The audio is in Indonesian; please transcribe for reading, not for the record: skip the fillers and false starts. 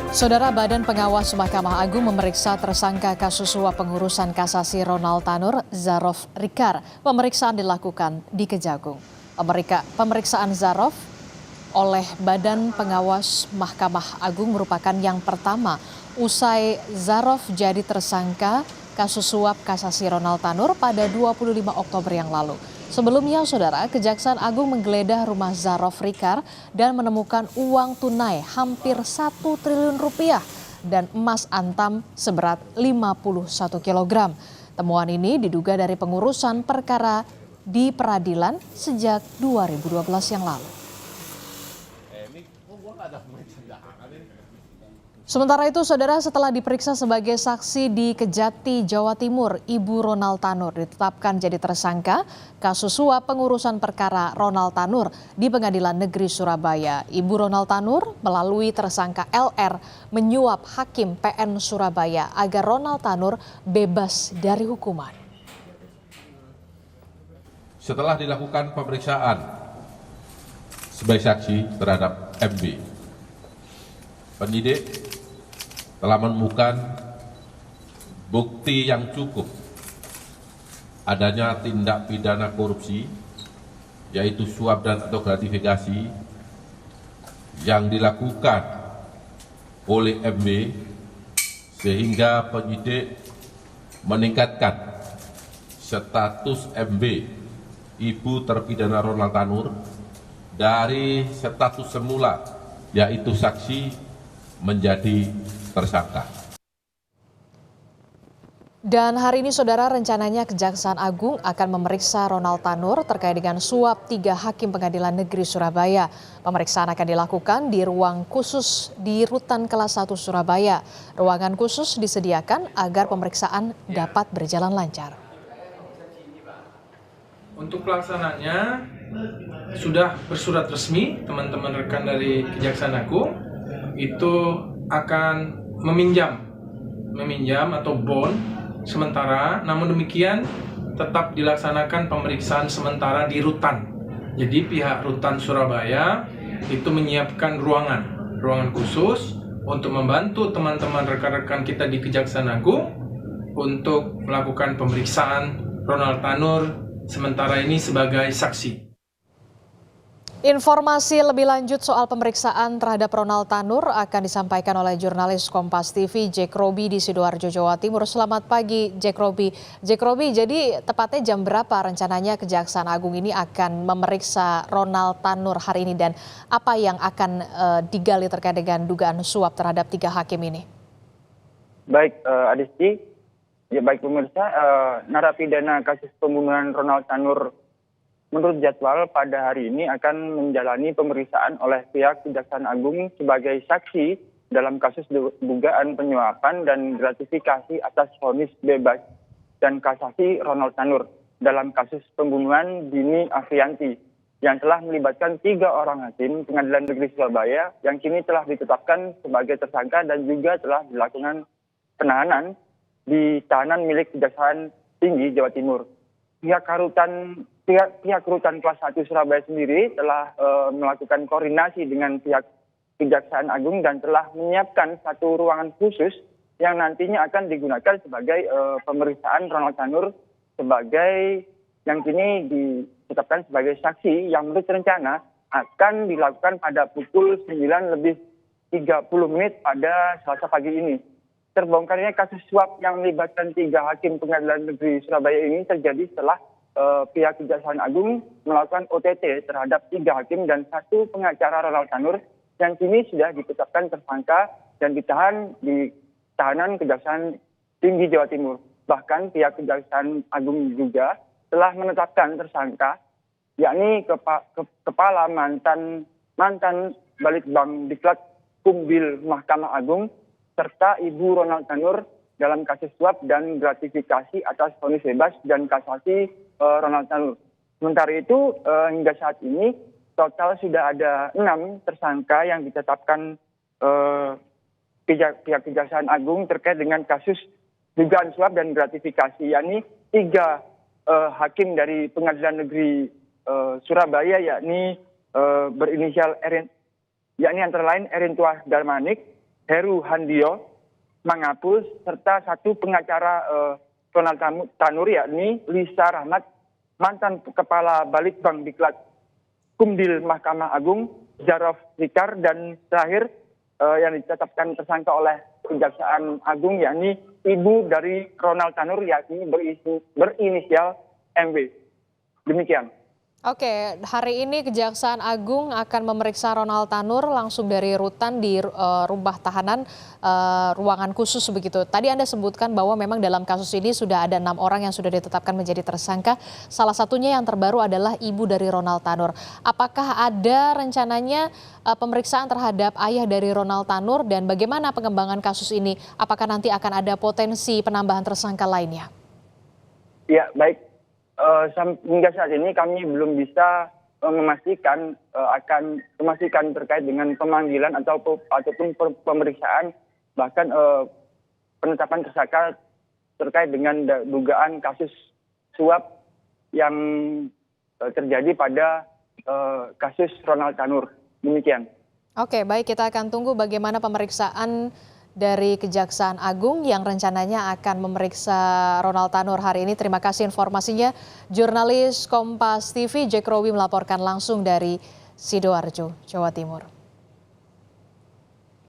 Saudara Badan Pengawas Mahkamah Agung memeriksa tersangka kasus suap pengurusan kasasi Ronald Tanur, Zarof Rikar. Pemeriksaan dilakukan di Kejagung. Pemeriksaan Zarof oleh Badan Pengawas Mahkamah Agung merupakan yang pertama usai Zarof jadi tersangka kasus suap kasasi Ronald Tanur pada 25 Oktober yang lalu. Sebelumnya, Saudara, Kejaksaan Agung menggeledah rumah Zarof Rikar dan menemukan uang tunai hampir 1 triliun rupiah dan emas antam seberat 51 kg. Temuan ini diduga dari pengurusan perkara di peradilan sejak 2012 yang lalu. Sementara itu, Saudara, setelah diperiksa sebagai saksi di Kejati, Jawa Timur, Ibu Ronald Tanur ditetapkan jadi tersangka kasus suap pengurusan perkara Ronald Tanur di Pengadilan Negeri Surabaya. Ibu Ronald Tanur melalui tersangka LR menyuap Hakim PN Surabaya agar Ronald Tanur bebas dari hukuman. Setelah dilakukan pemeriksaan sebagai saksi terhadap MB, penyidik telah menemukan bukti yang cukup adanya tindak pidana korupsi, yaitu suap dan atau gratifikasi yang dilakukan oleh MB, sehingga penyidik meningkatkan status MB, ibu terpidana Ronald Tanur, dari status semula yaitu saksi menjadi tersangka. Dan hari ini, Saudara, rencananya Kejaksaan Agung akan memeriksa Ronald Tanur terkait dengan suap 3 hakim Pengadilan Negeri Surabaya. Pemeriksaan akan dilakukan di ruang khusus di Rutan Kelas 1 Surabaya. Ruangan khusus disediakan agar pemeriksaan dapat berjalan lancar. Untuk pelaksananya sudah bersurat resmi, teman-teman rekan dari Kejaksaan Agung itu akan meminjam atau bond sementara, namun demikian tetap dilaksanakan pemeriksaan sementara di rutan. Jadi pihak Rutan Surabaya itu menyiapkan ruangan khusus untuk membantu teman-teman rekan-rekan kita di Kejaksaan Agung untuk melakukan pemeriksaan Ronald Tanur sementara ini sebagai saksi. Informasi lebih lanjut soal pemeriksaan terhadap Ronald Tanur akan disampaikan oleh jurnalis Kompas TV Jack Roby di Sidoarjo, Jawa Timur. Selamat pagi, Jack Roby. Jack Roby, jadi tepatnya jam berapa rencananya Kejaksaan Agung ini akan memeriksa Ronald Tanur hari ini dan apa yang akan digali terkait dengan dugaan suap terhadap 3 hakim ini? Baik, Adisti, ya baik pemirsa, narapidana kasus pembunuhan Ronald Tanur menurut jadwal pada hari ini akan menjalani pemeriksaan oleh pihak Kejaksaan Agung sebagai saksi dalam kasus dugaan penyuapan dan gratifikasi atas vonis bebas dan kasasi Ronald Tanur dalam kasus pembunuhan Dini Afrianti yang telah melibatkan 3 orang hakim Pengadilan Negeri Surabaya yang kini telah ditetapkan sebagai tersangka dan juga telah dilakukan penahanan di tahanan milik Kejaksaan Tinggi Jawa Timur. Pihak Rutan Kelas 1 Surabaya sendiri telah melakukan koordinasi dengan pihak Kejaksaan Agung dan telah menyiapkan satu ruangan khusus yang nantinya akan digunakan sebagai pemeriksaan Ronald Tanur sebagai yang kini ditetapkan sebagai saksi yang menurut rencana akan dilakukan pada pukul 9:30 pada Selasa pagi ini. Terbongkarnya kasus suap yang melibatkan 3 hakim Pengadilan Negeri Surabaya ini terjadi setelah pihak Kejaksaan Agung melakukan OTT terhadap 3 hakim dan 1 pengacara Ronald Tanur yang kini sudah ditetapkan tersangka dan ditahan di tahanan Kejaksaan Tinggi Jawa Timur. Bahkan pihak Kejaksaan Agung juga telah menetapkan tersangka, yakni kepala mantan Balitbang Diklat Kumbil Mahkamah Agung serta Ibu Ronald Tanur dalam kasus suap dan gratifikasi atas vonis bebas dan kasasi Ronald Tanur. Sementara itu hingga saat ini total sudah ada 6 tersangka yang ditetapkan pihak Kejaksaan Agung terkait dengan kasus dugaan suap dan gratifikasi, yakni 3 hakim dari Pengadilan Negeri Surabaya, yakni berinisial yakni antara lain Erintuah Darmanik, Heru Handio Mangapul, serta satu pengacara Ronald Tanur, yakni Lisa Rahmat, mantan Kepala Balitbang Diklat Kumdil Mahkamah Agung Zarof Rikar, dan terakhir yang ditetapkan tersangka oleh Kejaksaan Agung yakni ibu dari Ronald Tanur, yakni berinisial MW. Demikian. Oke, hari ini Kejaksaan Agung akan memeriksa Ronald Tanur langsung dari rutan di rumah tahanan ruangan khusus begitu. Tadi Anda sebutkan bahwa memang dalam kasus ini sudah ada 6 orang yang sudah ditetapkan menjadi tersangka. Salah satunya yang terbaru adalah ibu dari Ronald Tanur. Apakah ada rencananya pemeriksaan terhadap ayah dari Ronald Tanur dan bagaimana pengembangan kasus ini? Apakah nanti akan ada potensi penambahan tersangka lainnya? Ya, baik. Hingga saat ini kami belum bisa memastikan terkait dengan pemanggilan ataupun pemeriksaan, bahkan penetapan tersangka terkait dengan dugaan kasus suap yang terjadi pada kasus Ronald Tanur. Demikian. Oke, baik, kita akan tunggu bagaimana pemeriksaan dari Kejaksaan Agung yang rencananya akan memeriksa Ronald Tanur hari ini. Terima kasih informasinya. Jurnalis Kompas TV Jack Rowi melaporkan langsung dari Sidoarjo, Jawa Timur.